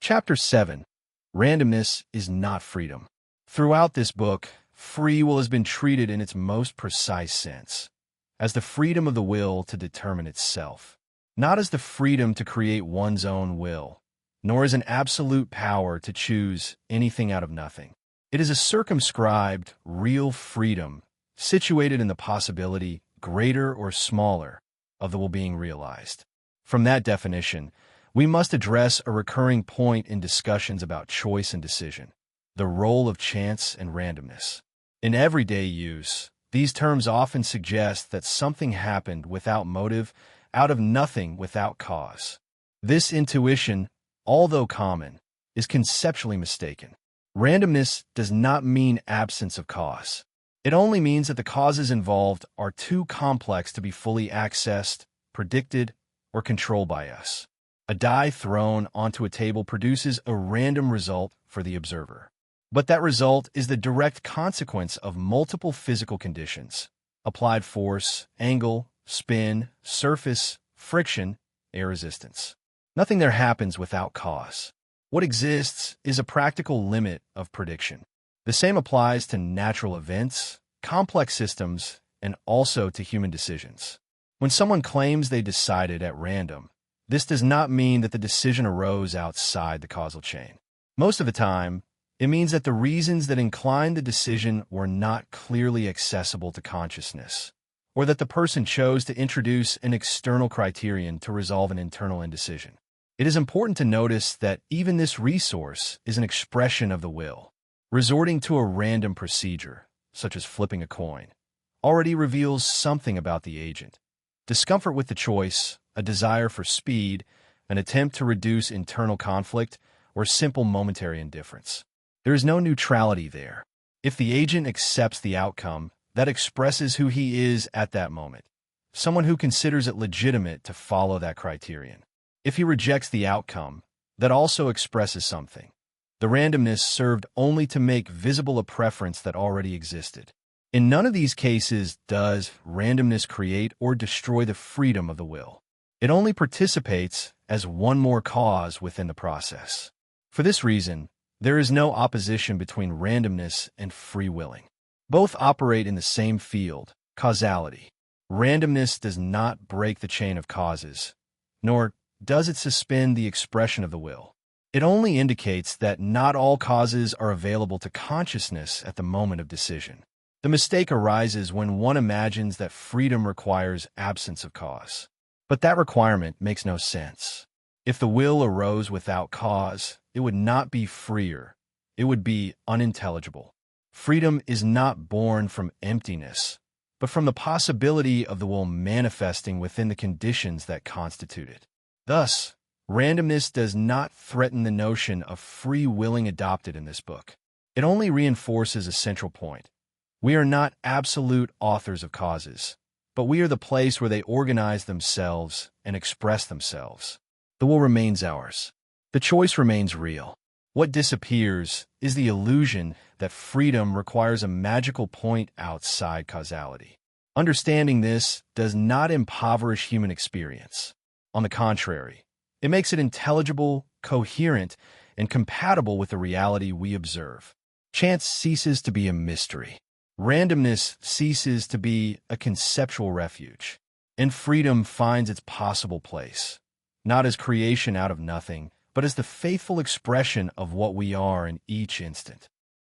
Chapter 7. Randomness is not freedom. Throughout this book, free will has been treated in its most precise sense, as the freedom of the will to determine itself, not as the freedom to create one's own will, nor as an absolute power to choose anything out of nothing. It is a circumscribed, real freedom, situated in the possibility, greater or smaller, of the will being realized. From that definition, we must address a recurring point in discussions about choice and decision, the role of chance and randomness. In everyday use, these terms often suggest that something happened without motive, out of nothing without cause. This intuition, although common, is conceptually mistaken. Randomness does not mean absence of cause. It only means that the causes involved are too complex to be fully accessed, predicted, or controlled by us. A die thrown onto a table produces a random result for the observer. But that result is the direct consequence of multiple physical conditions: applied force, angle, spin, surface, friction, air resistance. Nothing there happens without cause. What exists is a practical limit of prediction. The same applies to natural events, complex systems, and also to human decisions. When someone claims they decided at random, this does not mean that the decision arose outside the causal chain. Most of the time, it means that the reasons that inclined the decision were not clearly accessible to consciousness, or that the person chose to introduce an external criterion to resolve an internal indecision. It is important to notice that even this resource is an expression of the will. Resorting to a random procedure, such as flipping a coin, already reveals something about the agent. Discomfort with the choice, a desire for speed, an attempt to reduce internal conflict, or simple momentary indifference. There is no neutrality there. If the agent accepts the outcome, that expresses who he is at that moment, someone who considers it legitimate to follow that criterion. If he rejects the outcome, that also expresses something. The randomness served only to make visible a preference that already existed. In none of these cases does randomness create or destroy the freedom of the will. It only participates as one more cause within the process. For this reason, there is no opposition between randomness and free willing. Both operate in the same field, causality. Randomness does not break the chain of causes, nor does it suspend the expression of the will. It only indicates that not all causes are available to consciousness at the moment of decision. The mistake arises when one imagines that freedom requires absence of cause. But that requirement makes no sense. If the will arose without cause, it would not be freer. It would be unintelligible. Freedom is not born from emptiness, but from the possibility of the will manifesting within the conditions that constitute it. Thus, randomness does not threaten the notion of free willing adopted in this book. It only reinforces a central point. We are not absolute authors of causes, but we are the place where they organize themselves and express themselves. The will remains ours. The choice remains real. What disappears is the illusion that freedom requires a magical point outside causality. Understanding this does not impoverish human experience. On the contrary, it makes it intelligible, coherent, and compatible with the reality we observe. Chance ceases to be a mystery. Randomness ceases to be a conceptual refuge, and freedom finds its possible place, not as creation out of nothing, but as the faithful expression of what we are in each instant.